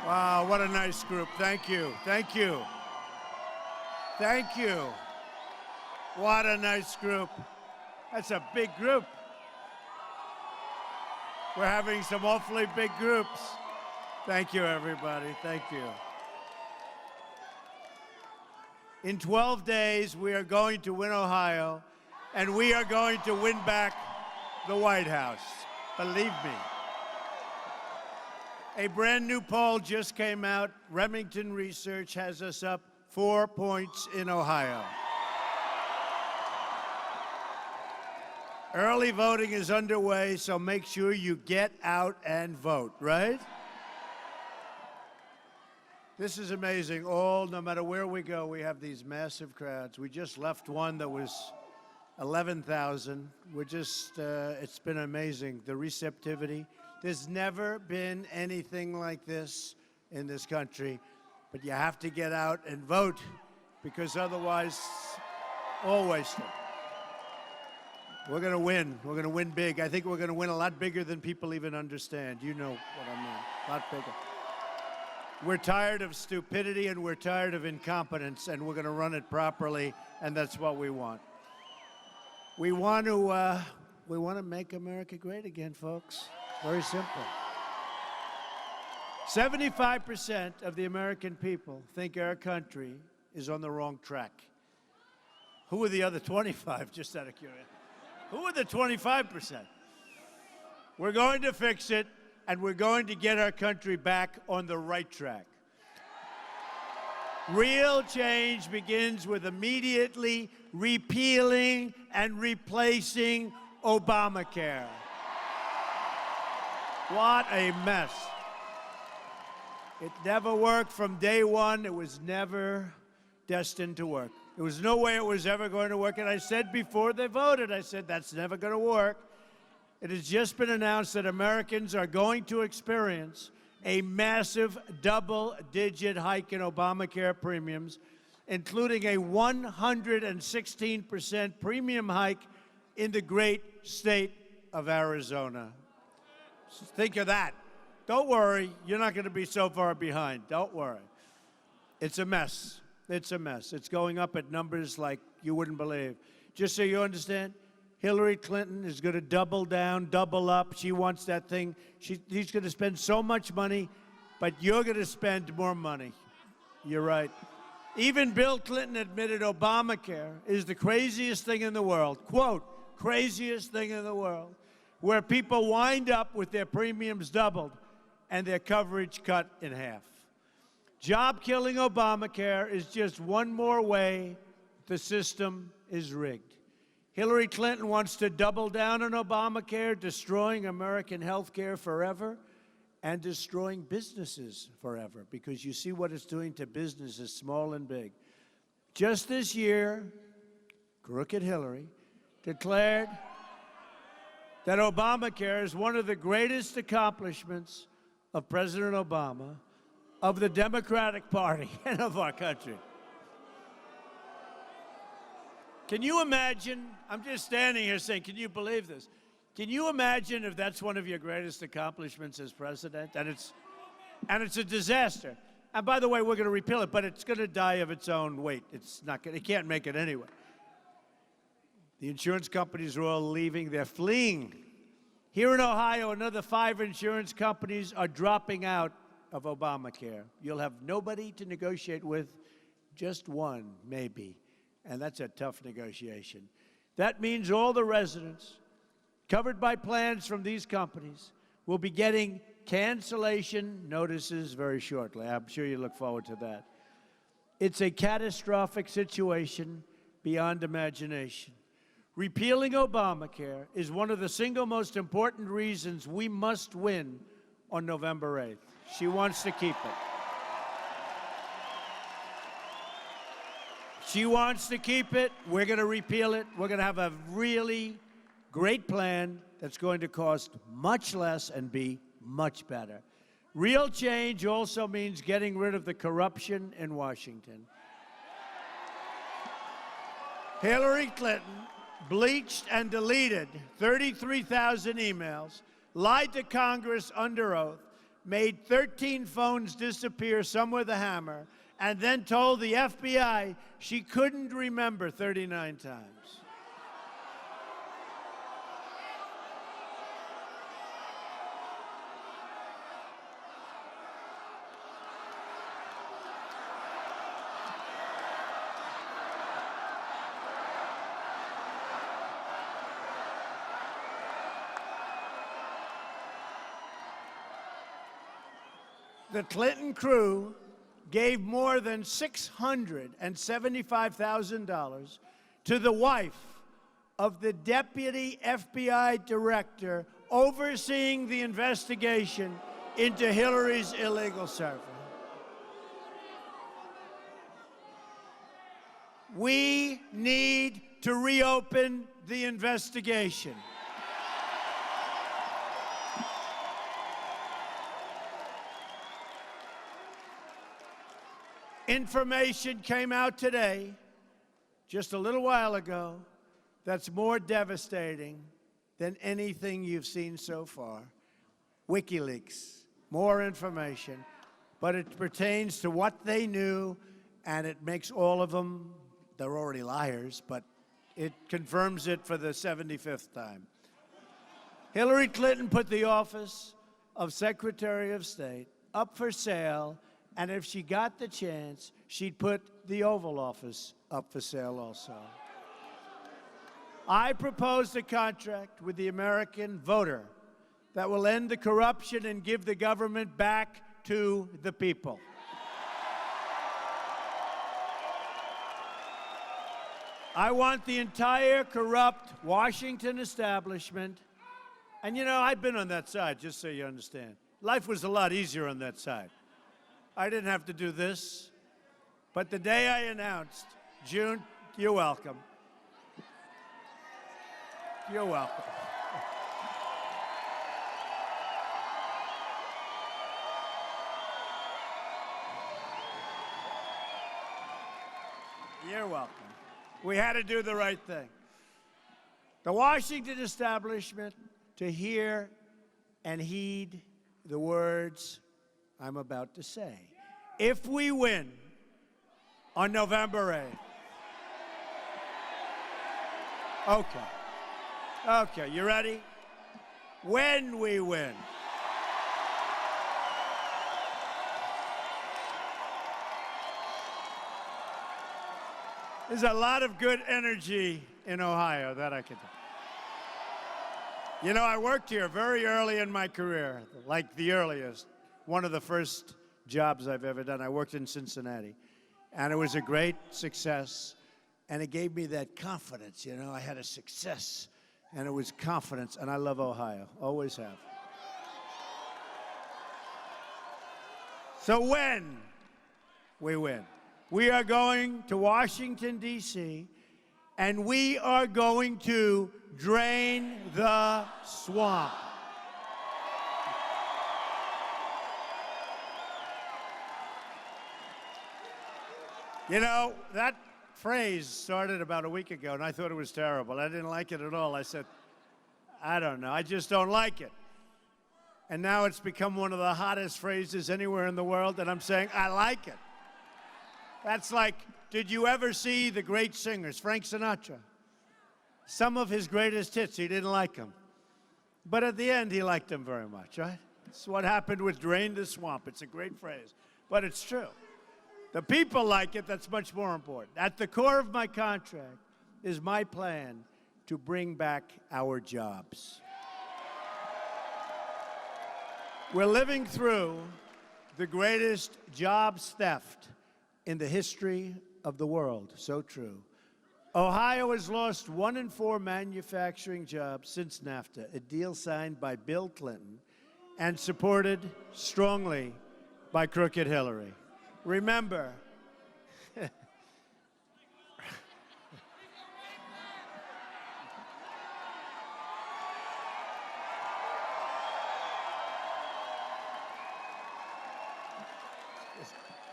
Wow, what a nice group. Thank you. Thank you. Thank you. What a nice group. That's a big group. We're having some awfully big groups. Thank you, everybody. Thank you. In 12 days, we are going to win Ohio, and we are going to win back the White House. Believe me. A brand new poll just came out. Remington Research has us up 4 points in Ohio. Early voting is underway, so make sure you get out and vote, right? This is amazing. No matter where we go, we have these massive crowds. We just left one that was 11,000. It's been amazing, the receptivity. There's never been anything like this in this country, but you have to get out and vote because otherwise, all wasted. We're going to win. We're going to win big. I think we're going to win a lot bigger than people even understand. You know what I mean. A lot bigger. We're tired of stupidity and we're tired of incompetence, and we're going to run it properly, and that's what we want. We want to make America great again, folks. Very simple. 75% of the American people think our country is on the wrong track. Who are the other 25, just out of curiosity? Who are the 25%? We're going to fix it, and we're going to get our country back on the right track. Real change begins with immediately repealing and replacing Obamacare. What a mess. It never worked from day one. It was never destined to work. There was no way it was ever going to work. And I said before they voted, I said, that's never going to work. It has just been announced that Americans are going to experience a massive double-digit hike in Obamacare premiums, including a 116% premium hike in the great state of Arizona. So think of that. Don't worry, you're not going to be so far behind. Don't worry. It's a mess. It's a mess. It's going up at numbers like you wouldn't believe. Just so you understand, Hillary Clinton is going to double down, double up. She wants that thing. He's going to spend so much money, but you're going to spend more money. You're right. Even Bill Clinton admitted Obamacare is the craziest thing in the world. Quote, craziest thing in the world, where people wind up with their premiums doubled and their coverage cut in half. Job-killing Obamacare is just one more way the system is rigged. Hillary Clinton wants to double down on Obamacare, destroying American health care forever and destroying businesses forever, because you see what it's doing to businesses, small and big. Just this year, crooked Hillary declared that Obamacare is one of the greatest accomplishments of President Obama, of the Democratic Party, and of our country. Can you imagine? I'm just standing here saying, can you believe this? Can you imagine if that's one of your greatest accomplishments as president? And it's a disaster. And by the way, we're going to repeal it, but it's going to die of its own weight. It can't make it anyway. The insurance companies are all leaving. They're fleeing. Here in Ohio, another 5 insurance companies are dropping out of Obamacare. You'll have nobody to negotiate with, just one, maybe. And that's a tough negotiation. That means all the residents covered by plans from these companies will be getting cancellation notices very shortly. I'm sure you look forward to that. It's a catastrophic situation beyond imagination. Repealing Obamacare is one of the single most important reasons we must win on November 8th. She wants to keep it. She wants to keep it. We're going to repeal it. We're going to have a really great plan that's going to cost much less and be much better. Real change also means getting rid of the corruption in Washington. Hillary Clinton bleached and deleted 33,000 emails, lied to Congress under oath, made 13 phones disappear, some with a hammer, and then told the FBI she couldn't remember 39 times. The Clinton crew gave more than $675,000 to the wife of the deputy FBI director overseeing the investigation into Hillary's illegal server. We need to reopen the investigation. Information came out today, just a little while ago, that's more devastating than anything you've seen so far. WikiLeaks, more information, but it pertains to what they knew, and it makes all of them, they're already liars, but it confirms it for the 75th time. Hillary Clinton put the office of Secretary of State up for sale, and if she got the chance, she'd put the Oval Office up for sale also. I proposed a contract with the American voter that will end the corruption and give the government back to the people. I want the entire corrupt Washington establishment, and you know, I've been on that side, just so you understand. Life was a lot easier on that side. I didn't have to do this, but the day I announced, June, you're welcome. You're welcome. You're welcome. We had to do the right thing. The Washington establishment to hear and heed the words I'm about to say. If we win on November 8th. Okay, you ready? When we win. There's a lot of good energy in Ohio, that I can tell. You know, I worked here very early in my career, like the earliest. One of the first jobs I've ever done. I worked in Cincinnati, and it was a great success, and it gave me that confidence, you know. I had a success, and it was confidence, and I love Ohio, always have. So when we win, we are going to Washington, D.C., and we are going to drain the swamp. You know, that phrase started about a week ago, and I thought it was terrible. I didn't like it at all. I said, I don't know, I just don't like it. And now it's become one of the hottest phrases anywhere in the world, and I'm saying, I like it. That's like, did you ever see the great singers, Frank Sinatra? Some of his greatest hits, he didn't like them. But at the end, he liked them very much, right? That's what happened with Drain the Swamp. It's a great phrase, but it's true. The people like it, that's much more important. At the core of my contract is my plan to bring back our jobs. We're living through the greatest jobs theft in the history of the world. So true. Ohio has lost 1 in 4 manufacturing jobs since NAFTA, a deal signed by Bill Clinton and supported strongly by crooked Hillary. Remember,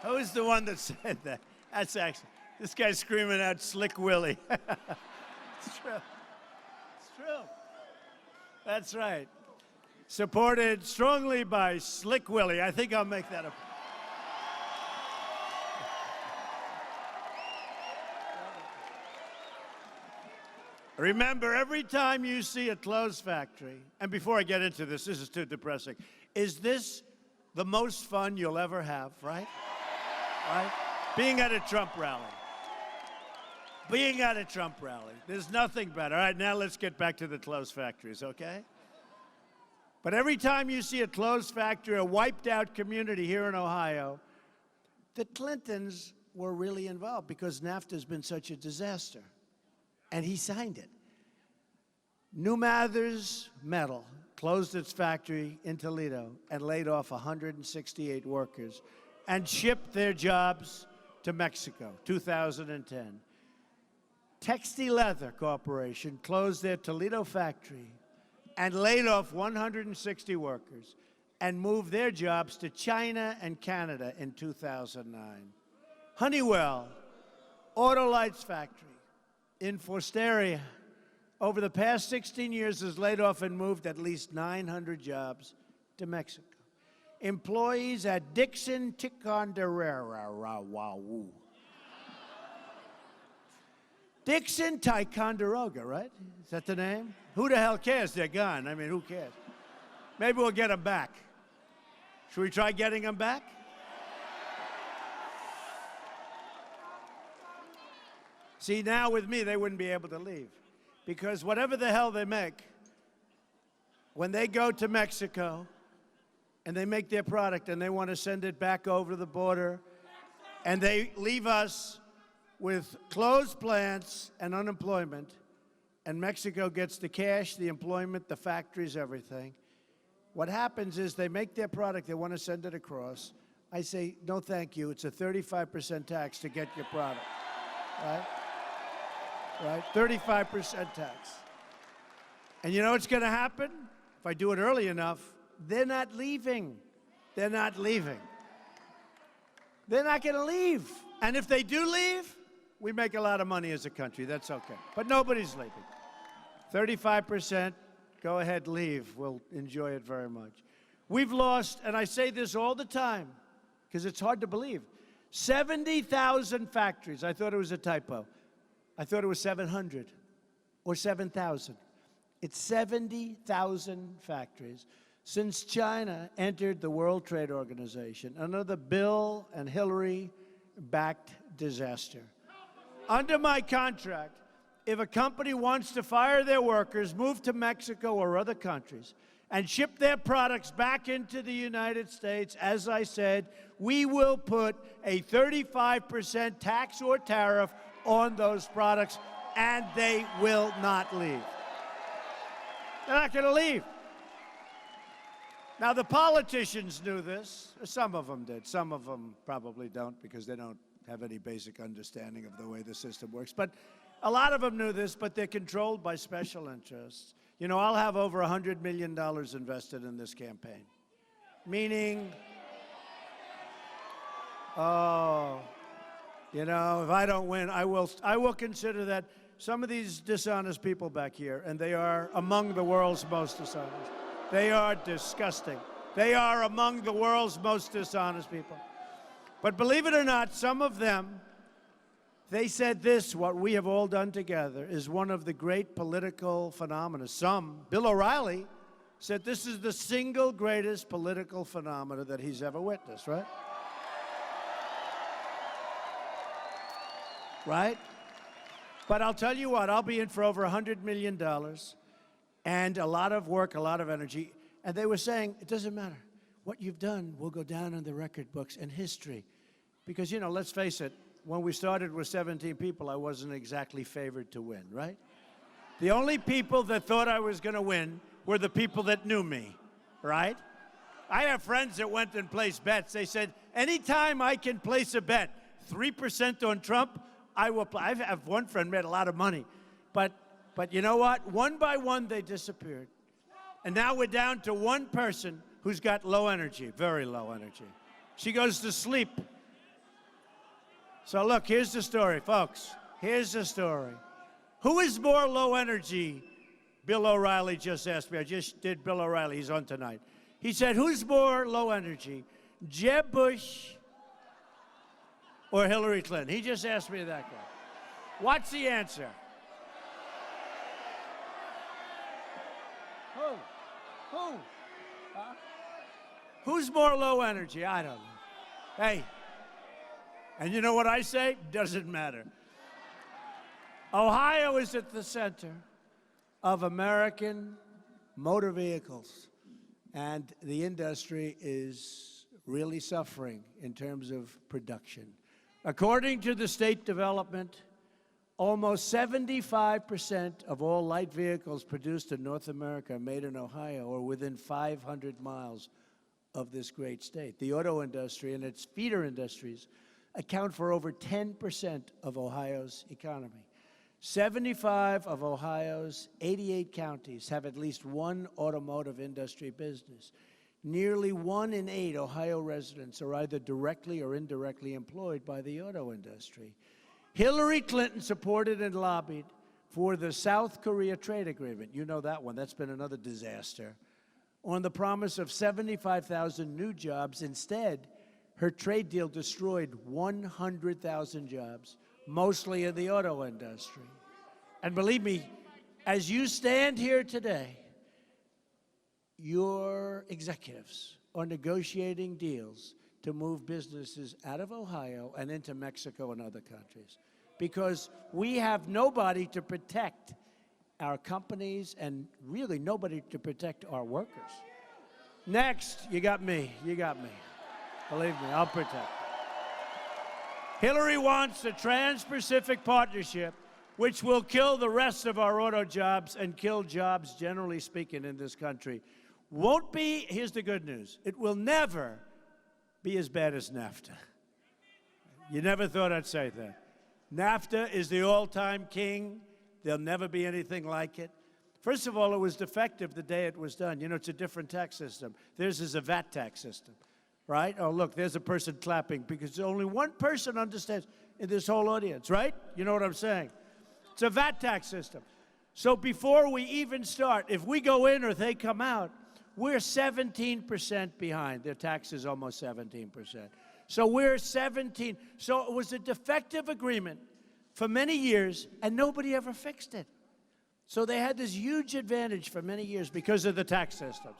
who's the one that said that? That's actually, this guy's screaming out Slick Willie. It's true. It's true. That's right. supported strongly by Slick Willie. I think I'll make that a... Remember, every time you see a closed factory, and before I get into this, this is too depressing. Is this the most fun you'll ever have, right? Right? Being at a Trump rally. Being at a Trump rally. There's nothing better. All right, now let's get back to the closed factories, okay? But every time you see a closed factory, a wiped out community here in Ohio, the Clintons were really involved because NAFTA's been such a disaster. And he signed it. New Mathers Metal closed its factory in Toledo and laid off 168 workers and shipped their jobs to Mexico, 2010. Texty Leather Corporation closed their Toledo factory and laid off 160 workers and moved their jobs to China and Canada in 2009. Honeywell Autolights factory in Forsteria, over the past 16 years, has laid off and moved at least 900 jobs to Mexico. Employees at Dixon Ticonderoga, Dixon Ticonderoga, right? Is that the name? Who the hell cares? They're gone. I mean, who cares? Maybe we'll get them back. Should we try getting them back? See, now with me, they wouldn't be able to leave. Because whatever the hell they make, when they go to Mexico and they make their product and they want to send it back over the border, and they leave us with closed plants and unemployment, and Mexico gets the cash, the employment, the factories, everything. What happens is they make their product, they want to send it across. I say, no, thank you. It's a 35% tax to get your product, right? Right? 35% tax. And you know what's going to happen? If I do it early enough, they're not leaving. They're not leaving. They're not going to leave. And if they do leave, we make a lot of money as a country. That's okay. But nobody's leaving. 35%, go ahead, leave. We'll enjoy it very much. We've lost, and I say this all the time, because it's hard to believe, 70,000 factories. I thought it was a typo. I thought it was 700 or 7,000. It's 70,000 factories since China entered the World Trade Organization, another Bill and Hillary-backed disaster. Under my contract, if a company wants to fire their workers, move to Mexico or other countries, and ship their products back into the United States, as I said, we will put a 35% tax or tariff on those products, and they will not leave. They're not going to leave. Now, the politicians knew this. Some of them did. Some of them probably don't because they don't have any basic understanding of the way the system works. But a lot of them knew this, but they're controlled by special interests. You know, I'll have over $100 million invested in this campaign. Meaning, you know, if I don't win, I will consider that some of these dishonest people back here, and they are among the world's most dishonest. They are disgusting. They are among the world's most dishonest people. But believe it or not, some of them, they said this, what we have all done together, is one of the great political phenomena. Some, Bill O'Reilly, said this is the single greatest political phenomena that he's ever witnessed, right? Right? But I'll tell you what, I'll be in for over $100 million and a lot of work, a lot of energy. And they were saying, it doesn't matter. What you've done will go down in the record books and history. Because, you know, let's face it, when we started with 17 people, I wasn't exactly favored to win, right? The only people that thought I was going to win were the people that knew me, right? I have friends that went and placed bets. They said, anytime I can place a bet, 3% on Trump, I will play. I have one friend made a lot of money. But you know what? One by one, they disappeared. And now we're down to one person who's got low energy, very low energy. She goes to sleep. So look, here's the story, folks. Here's the story. Who is more low energy Bill O'Reilly just asked me. I just did Bill O'Reilly. He's on tonight. He said, who's more low energy, Jeb Bush or Hillary Clinton? He just asked me that question. What's the answer? Who? Huh? Who's more low energy? I don't know. Hey, and you know what I say? Doesn't matter. Ohio is at the center of American motor vehicles, and the industry is really suffering in terms of production. According to the State Development, almost 75% of all light vehicles produced in North America are made in Ohio or within 500 miles of this great state. The auto industry and its feeder industries account for over 10% of Ohio's economy. 75 of Ohio's 88 counties have at least one automotive industry business. Nearly 1 in 8 Ohio residents are either directly or indirectly employed by the auto industry. Hillary Clinton supported and lobbied for the South Korea trade agreement. You know that one. That's been another disaster. On the promise of 75,000 new jobs. Instead, her trade deal destroyed 100,000 jobs, mostly in the auto industry. And believe me, as you stand here today, your executives are negotiating deals to move businesses out of Ohio and into Mexico and other countries, because we have nobody to protect our companies and really nobody to protect our workers. Next, you got me. You got me. Believe me, I'll protect. Hillary wants a Trans-Pacific Partnership, which will kill the rest of our auto jobs and kill jobs, generally speaking, in this country. Won't be, here's the good news, it will never be as bad as NAFTA. You never thought I'd say that. NAFTA is the all-time king. There'll never be anything like it. First of all, it was defective the day it was done. You know, it's a different tax system. Theirs is a VAT tax system, right? Oh, look, there's a person clapping because only one person understands in this whole audience, right? You know what I'm saying? It's a VAT tax system. So before we even start, if we go in or they come out, we're 17% behind. Their tax is almost 17%. So we're 17. So it was a defective agreement for many years, and nobody ever fixed it. So they had this huge advantage for many years because of the tax systems.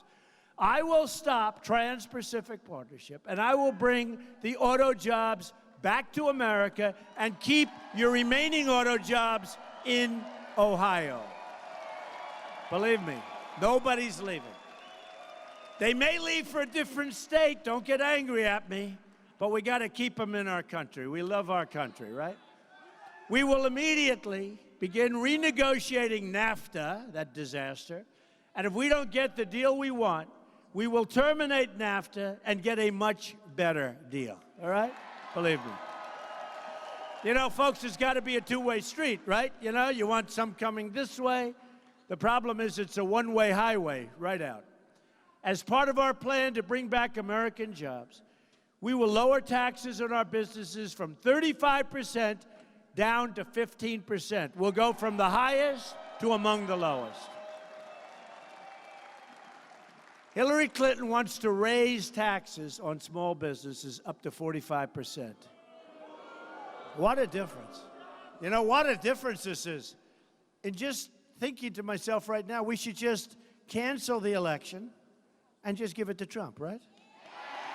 I will stop Trans-Pacific Partnership, and I will bring the auto jobs back to America and keep your remaining auto jobs in Ohio. Believe me, nobody's leaving. They may leave for a different state. Don't get angry at me. But we got to keep them in our country. We love our country, right? We will immediately begin renegotiating NAFTA, that disaster. And if we don't get the deal we want, we will terminate NAFTA and get a much better deal, all right? Believe me. You know, folks, it's got to be a two-way street, right? You know, you want some coming this way. The problem is it's a one-way highway right out. As part of our plan to bring back American jobs, we will lower taxes on our businesses from 35% down to 15%. We'll go from the highest to among the lowest. Hillary Clinton wants to raise taxes on small businesses up to 45%. What a difference. You know, what a difference this is. And just thinking to myself right now, we should just cancel the election and just give it to Trump, right?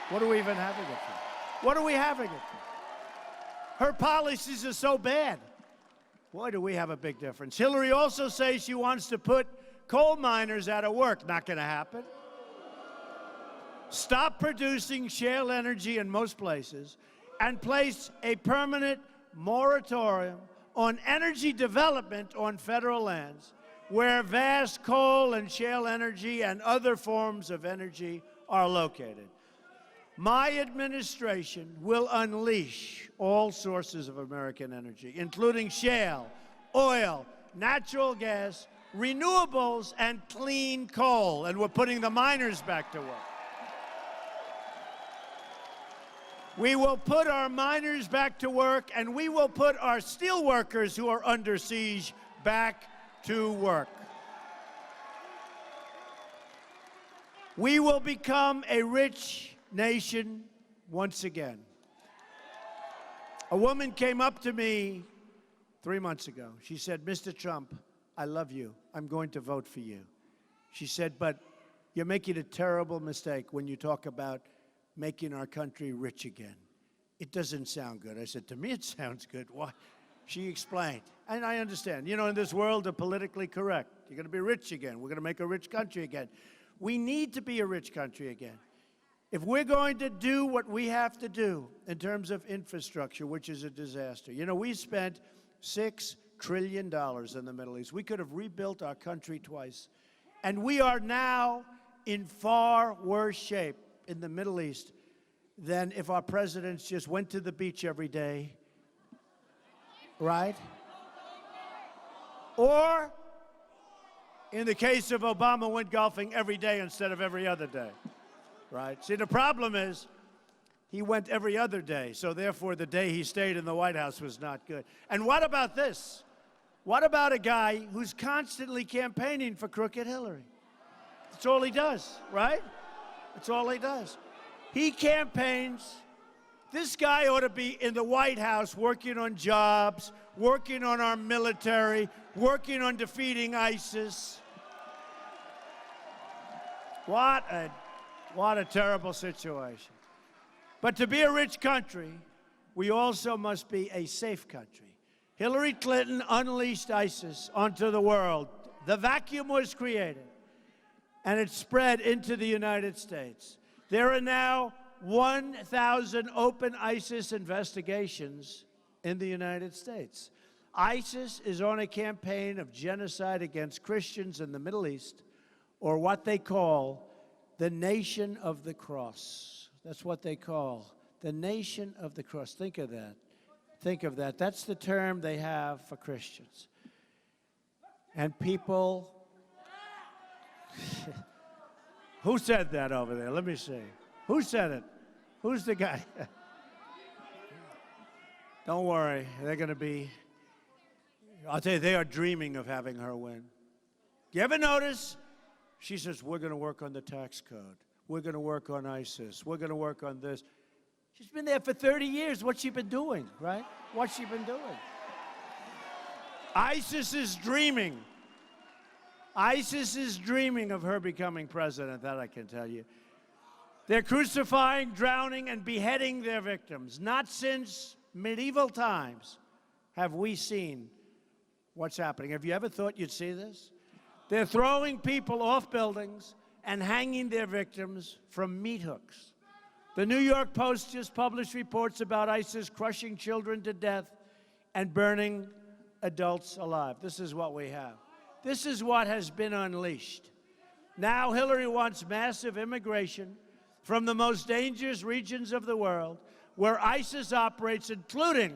What are we even having it for? What are we having it for? Her policies are so bad. Boy, do we have a big difference. Hillary also says she wants to put coal miners out of work. Not going to happen. Stop producing shale energy in most places and place a permanent moratorium on energy development on federal lands where vast coal and shale energy and other forms of energy are located. My administration will unleash all sources of American energy, including shale, oil, natural gas, renewables, and clean coal. And we're putting the miners back to work. We will put our miners back to work, and we will put our steel workers who are under siege back to work. We will become a rich nation once again. A woman came up to me 3 months ago. She said, Mr. Trump, I love you. I'm going to vote for you. She said, but you're making a terrible mistake when you talk about making our country rich again. It doesn't sound good. I said, to me it sounds good. Why? She explained. And I understand. You know, in this world of politically correct, you're going to be rich again. We're going to make a rich country again. We need to be a rich country again. If we're going to do what we have to do in terms of infrastructure, which is a disaster. You know, we spent $6 trillion in the Middle East. We could have rebuilt our country twice. And we are now in far worse shape in the Middle East than if our presidents just went to the beach every day, right? Or, in the case of Obama, went golfing every day instead of every other day, right? See, the problem is he went every other day, so therefore the day he stayed in the White House was not good. And what about this? What about a guy who's constantly campaigning for crooked Hillary? That's all he does, right? That's all he does. He campaigns. This guy ought to be in the White House working on jobs, working on our military, working on defeating ISIS. What a terrible situation. But to be a rich country, we also must be a safe country. Hillary Clinton unleashed ISIS onto the world. The vacuum was created, and it spread into the United States. There are now 1,000 open ISIS investigations in the United States. ISIS is on a campaign of genocide against Christians in the Middle East, or what they call the Nation of the Cross. That's what they call the Nation of the Cross. Think of that. Think of that. That's the term they have for Christians. And people... Who said that over there? Let me see. Who said it? Who's the guy? Don't worry. They're going to be... I'll tell you, they are dreaming of having her win. Do you ever notice? She says, we're going to work on the tax code. We're going to work on ISIS. We're going to work on this. She's been there for 30 years. What's she been doing, right? What's she been doing? ISIS is dreaming. ISIS is dreaming of her becoming president, that I can tell you. They're crucifying, drowning, and beheading their victims. Not since medieval times have we seen what's happening. Have you ever thought you'd see this? They're throwing people off buildings and hanging their victims from meat hooks. The New York Post just published reports about ISIS crushing children to death and burning adults alive. This is what we have. This is what has been unleashed. Now Hillary wants massive immigration from the most dangerous regions of the world where ISIS operates, including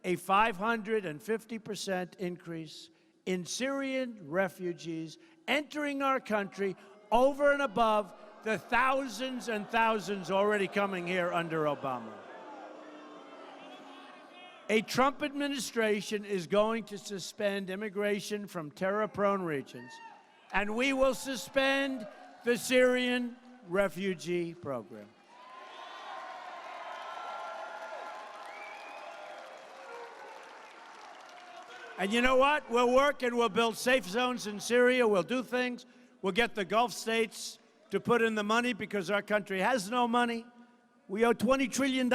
a 550% increase in Syrian refugees entering our country over and above the thousands and thousands already coming here under Obama. A Trump administration is going to suspend immigration from terror-prone regions, and we will suspend the Syrian refugee program. And you know what? We'll work and we'll build safe zones in Syria. We'll do things. We'll get the Gulf states to put in the money because our country has no money. We owe $20 trillion,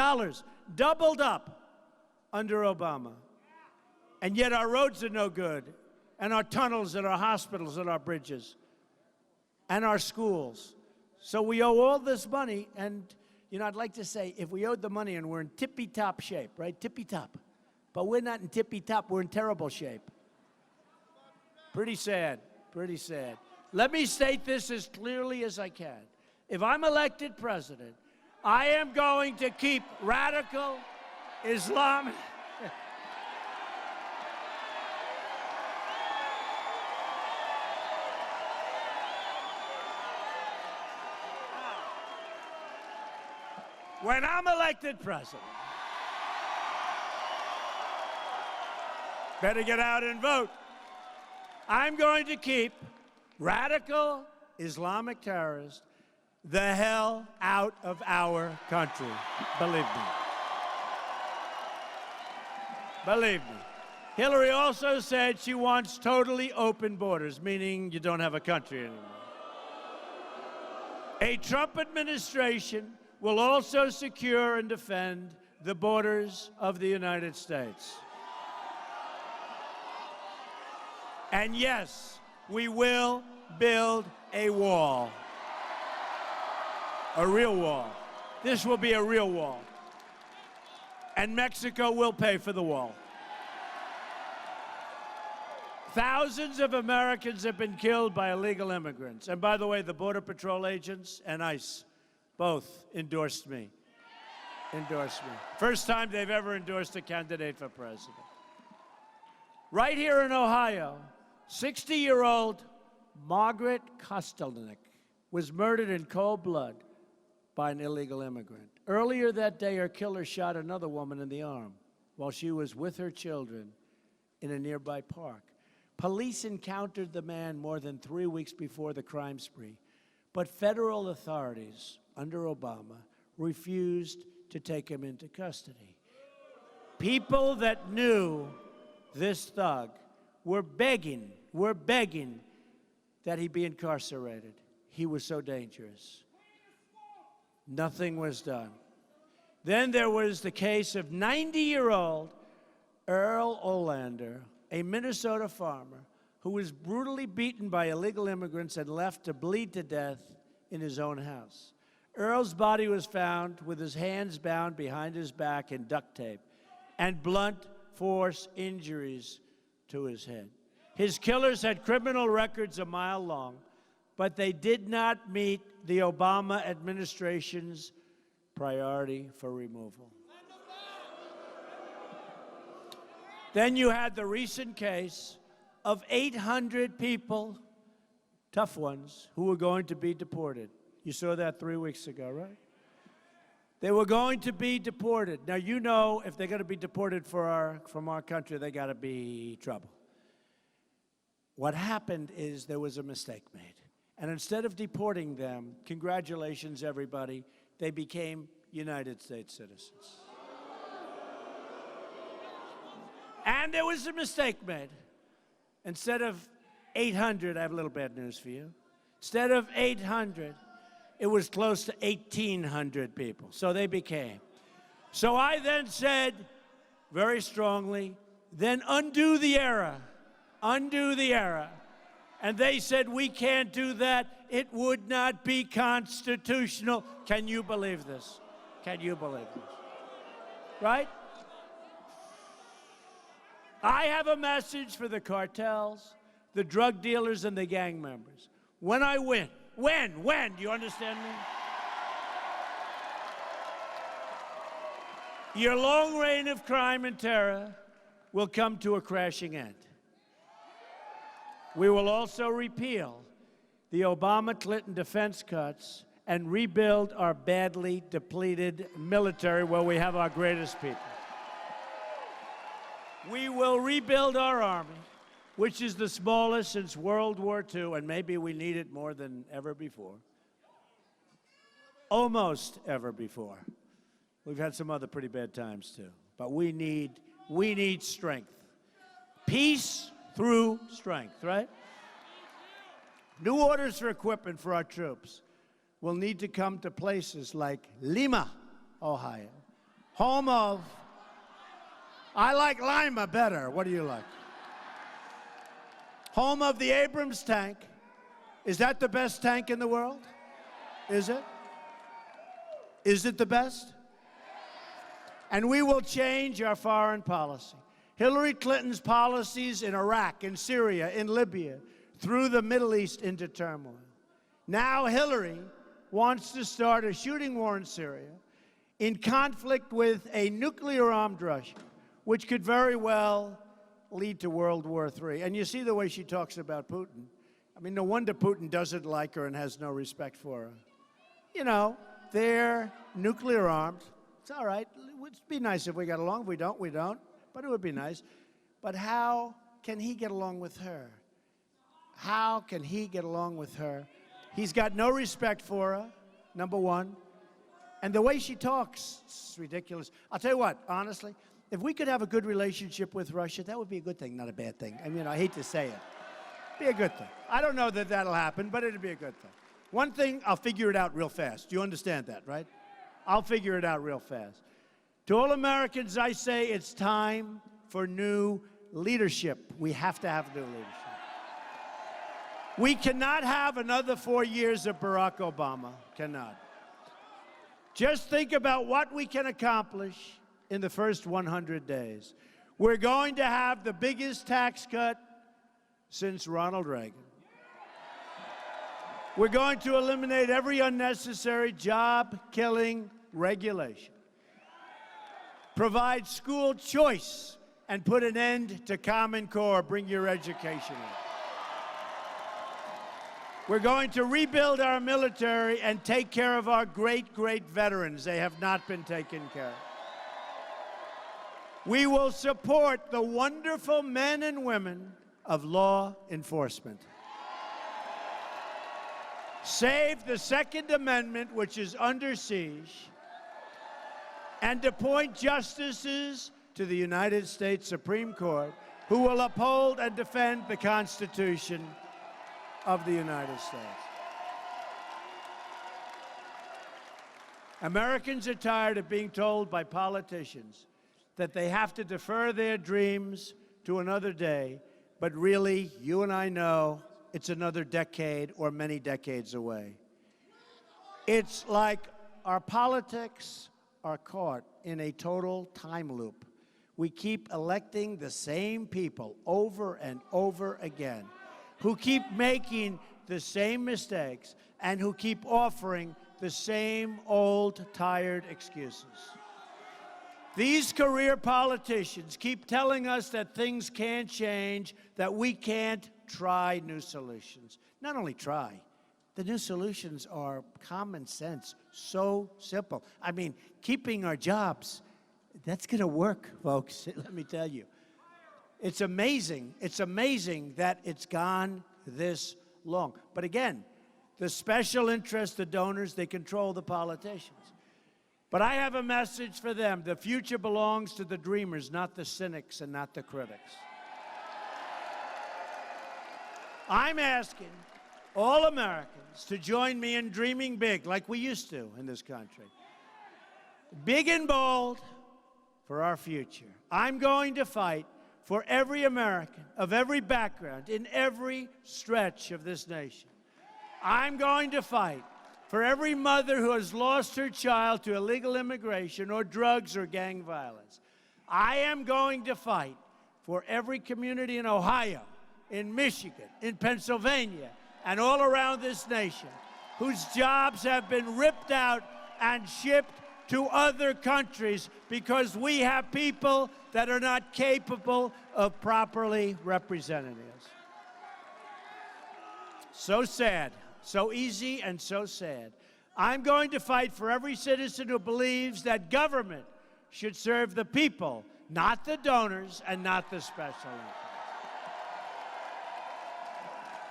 doubled up under Obama. And yet our roads are no good, and our tunnels and our hospitals and our bridges and our schools. So we owe all this money, and, you know, I'd like to say, if we owed the money and we're in tippy-top shape, right, tippy-top, but we're not in tippy-top, we're in terrible shape. Pretty sad, pretty sad. Let me state this as clearly as I can. If I'm elected president, I am going to keep radical Islam. When I'm elected president, better get out and vote. I'm going to keep radical Islamic terrorists the hell out of our country. Believe me. Believe me. Hillary also said she wants totally open borders, meaning you don't have a country anymore. A Trump administration will also secure and defend the borders of the United States. And yes, we will build a wall. A real wall. This will be a real wall. And Mexico will pay for the wall. Thousands of Americans have been killed by illegal immigrants. And by the way, the Border Patrol agents and ICE both endorsed me. Endorsed me. First time they've ever endorsed a candidate for president. Right here in Ohio, 60-year-old Margaret Kostelnick was murdered in cold blood by an illegal immigrant. Earlier that day, her killer shot another woman in the arm while she was with her children in a nearby park. Police encountered the man more than 3 weeks before the crime spree, but federal authorities under Obama refused to take him into custody. People that knew this thug were begging that he be incarcerated. He was so dangerous. Nothing was done. Then there was the case of 90-year-old Earl Olander, a Minnesota farmer who was brutally beaten by illegal immigrants and left to bleed to death in his own house. Earl's body was found with his hands bound behind his back in duct tape and blunt force injuries to his head. His killers had criminal records a mile long, but they did not meet the Obama administration's priority for removal. Then you had the recent case of 800 people, tough ones, who were going to be deported. You saw that 3 weeks ago, right? They were going to be deported. Now, you know, if they're going to be deported from our country, they got to be trouble. What happened is there was a mistake made. And instead of deporting them, congratulations, everybody, they became United States citizens. And there was a mistake made. Instead of 800, I have a little bad news for you. Instead of 800, it was close to 1,800 people. So they became. So I then said, very strongly, then undo the error. Undo the error. And they said, we can't do that. It would not be constitutional. Can you believe this? Can you believe this? Right? I have a message for the cartels, the drug dealers, and the gang members. When I win, when, do you understand me? Your long reign of crime and terror will come to a crashing end. We will also repeal the Obama-Clinton defense cuts and rebuild our badly depleted military where we have our greatest people. We will rebuild our army, which is the smallest since World War II, and maybe we need it more than ever before. Almost ever before. We've had some other pretty bad times too, but we need strength. Peace through strength, right? New orders for equipment for our troops will need to come to places like Lima, Ohio, home of, I like Lima better. What do you like? Home of the Abrams tank. Is that the best tank in the world? Is it? Is it the best? And we will change our foreign policy. Hillary Clinton's policies in Iraq, in Syria, in Libya, threw the Middle East into turmoil. Now Hillary wants to start a shooting war in Syria in conflict with a nuclear-armed Russia, which could very well lead to World War III. And you see the way she talks about Putin. I mean, no wonder Putin doesn't like her and has no respect for her. You know, they're nuclear-armed. It's all right. It would be nice if we got along. If we don't, we don't. But it would be nice. But how can he get along with her? How can he get along with her? He's got no respect for her. number one. And the way she talks, it's ridiculous. I'll tell you what, honestly, if we could have a good relationship with Russia, that would be a good thing, not a bad thing. I mean, I hate to say it. Be a good thing. I don't know that that'll happen, but it'd be a good thing. One thing, I'll figure it out real fast. You understand that, right? I'll figure it out real fast. To all Americans, I say it's time for new leadership. We have to have new leadership. We cannot have another 4 years of Barack Obama. Cannot. Just think about what we can accomplish in the first 100 days. We're going to have the biggest tax cut since Ronald Reagan. We're going to eliminate every unnecessary job-killing regulation, provide school choice, and put an end to Common Core. Bring your education in. We're going to rebuild our military and take care of our great, great veterans. They have not been taken care of. We will support the wonderful men and women of law enforcement. Save the Second Amendment, which is under siege, and appoint justices to the United States Supreme Court who will uphold and defend the Constitution of the United States. Americans are tired of being told by politicians that they have to defer their dreams to another day, but really, you and I know it's another decade or many decades away. It's like our politics are caught in a total time loop. We keep electing the same people over and over again, who keep making the same mistakes and who keep offering the same old, tired excuses. These career politicians keep telling us that things can't change, that we can't try new solutions. Not only try, the new solutions are common sense, so simple. I mean, keeping our jobs, that's going to work, folks, let me tell you. It's amazing that it's gone this long. But again, the special interest, the donors, they control the politicians. But I have a message for them. The future belongs to the dreamers, not the cynics and not the critics. I'm asking all Americans to join me in dreaming big, like we used to in this country. Big and bold for our future. I'm going to fight for every American of every background in every stretch of this nation. I'm going to fight for every mother who has lost her child to illegal immigration or drugs or gang violence. I am going to fight for every community in Ohio, in Michigan, in Pennsylvania, and all around this nation whose jobs have been ripped out and shipped to other countries because we have people that are not capable of properly representing us. So sad, so easy and so sad. I'm going to fight for every citizen who believes that government should serve the people, not the donors and not the special interests.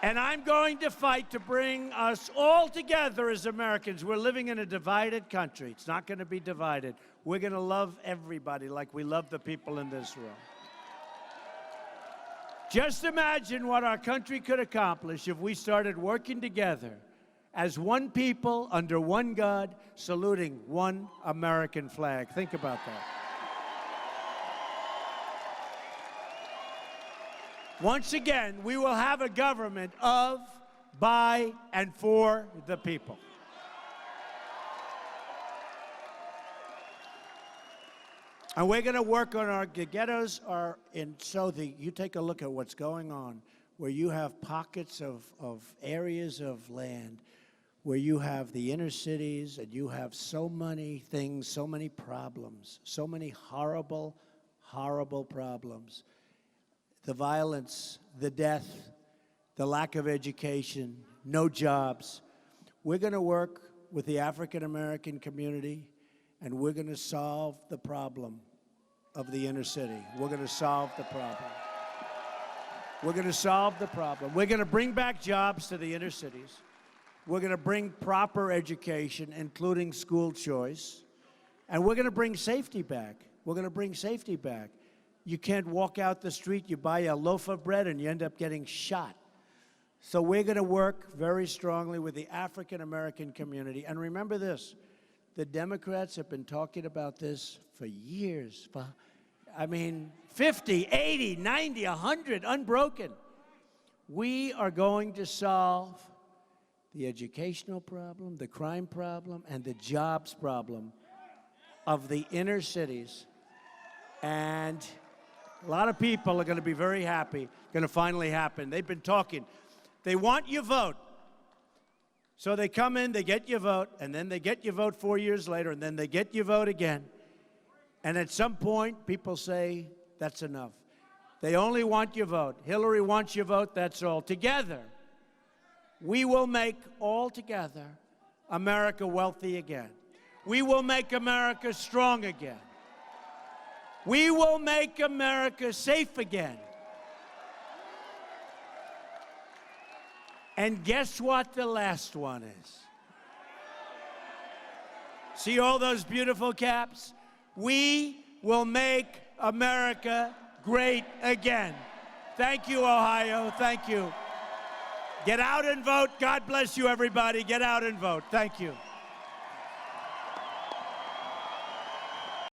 And I'm going to fight to bring us all together as Americans. We're living in a divided country. It's not going to be divided. We're going to love everybody like we love the people in this room. Just imagine what our country could accomplish if we started working together as one people under one God, saluting one American flag. Think about that. Once again, we will have a government of, by, and for the people. And we're going to work on our ghettos are in, so you take a look at what's going on, where you have pockets of areas of land, where you have the inner cities, and you have so many things, so many problems, so many horrible, horrible problems. The violence, the death, the lack of education, no jobs. We're going to work with the African-American community, and we're going to solve the problem of the inner city. We're going to solve the problem. We're going to solve the problem. We're going to bring back jobs to the inner cities. We're going to bring proper education, including school choice. And we're going to bring safety back. We're going to bring safety back. You can't walk out the street, you buy a loaf of bread, and you end up getting shot. So we're going to work very strongly with the African-American community. And remember this, the Democrats have been talking about this for years. I mean, 50, 80, 90, 100, unbroken. We are going to solve the educational problem, the crime problem, and the jobs problem of the inner cities. And a lot of people are going to be very happy, going to finally happen. They've been talking. They want your vote. So they come in, they get your vote, and then they get your vote 4 years later, and then they get your vote again. And at some point, people say, that's enough. They only want your vote. Hillary wants your vote, that's all. Together, we will make, all together, America wealthy again. We will make America strong again. We will make America safe again. And guess what the last one is? See all those beautiful caps? We will make America great again. Thank you, Ohio. Thank you. Get out and vote. God bless you, everybody. Get out and vote. Thank you.